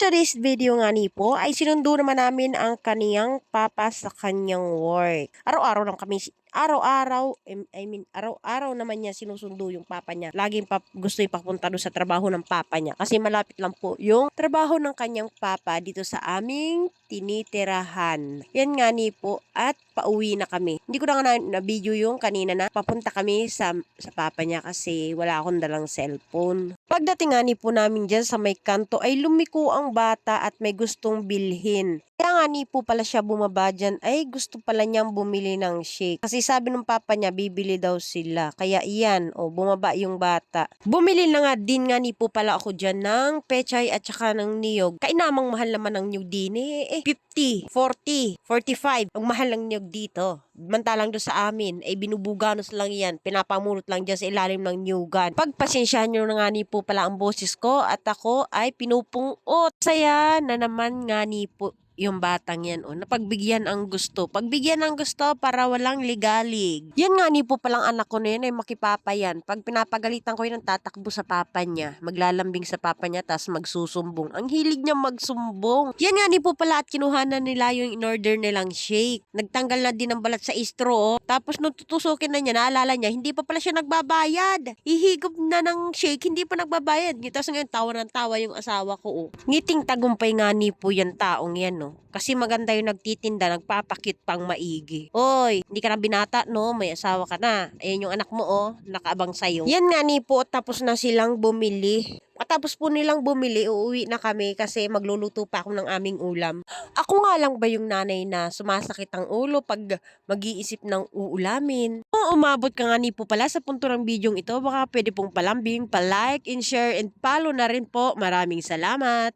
today's video nga ni po ay sinundo naman namin ang kaniyang papa sa kanyang work. Araw-araw lang kami araw-araw naman niya sinusundo yung papa niya. Laging gusto ipapunta doon sa trabaho ng papa niya kasi malapit lang po yung trabaho ng kanyang papa dito sa aming tinitirahan. Yan nga ni po at pauwi na kami. Hindi ko na nga na-video yung kanina na papunta kami sa papa niya kasi wala akong dalang cellphone. Pagdating nga ni po namin dyan sa may kanto ay lumiko ang bata at may gustong bilhin. Kaya nga ni po pala siya bumaba dyan ay gusto pala niyang bumili ng shake. Kasi sabi ng papa niya bibili daw sila. Kaya iyan, bumaba yung bata. Bumili na nga din nga ni po pala ako dyan ng pechay at saka ng niyog. Kainamang mahal naman ng niyog din 50, 40, 45. Ang mahal ng niyog dito. Mantalang doon sa amin ay binubuganos lang yan. Pinapamulot lang dyan sa ilalim ng niyugan. Pagpasensyahan nyo na nga ni po pala ang boses ko at ako ay pinupungot. Saya na naman nga ni po yung batang yan napagbigyan ang gusto. Pagbigyan ang gusto para walang ligalig. Yan nga ni po palang anak ko na yun ay makipapa yan. Pag pinapagalitan ko yun tatakbo sa papa niya. Maglalambing sa papa niya tas magsusumbong. Ang hilig niya magsumbong. Yan nga ni po pala at kinuhanan nila yung in-order nilang shake. Nagtanggal na din ang balat sa straw. Tapos nung tutusukin na niya, naalala niya, hindi pa pala siya nagbabayad. Hihigop na ng shake, hindi pa nagbabayad. Tapos ngayon tawa ng tawa yung asawa ko. Ngiting tagumpay nga ni po yan taong yan kasi maganda yung nagtitinda, nagpapakit pang maigi. Oy, hindi ka na binata, no? May asawa ka na. Ayan yung anak mo, nakaabang sa'yo. Yan nga ni po, tapos na silang bumili. Matapos po nilang bumili, uuwi na kami kasi magluluto pa ako ng aming ulam. Ako nga lang ba yung nanay na sumasakit ang ulo pag mag-iisip ng uulamin? Kung umabot ka nga ni po pala sa punto ng bidyong ito, baka pwede pong palambing, pa-like, and share, and follow na rin po. Maraming salamat!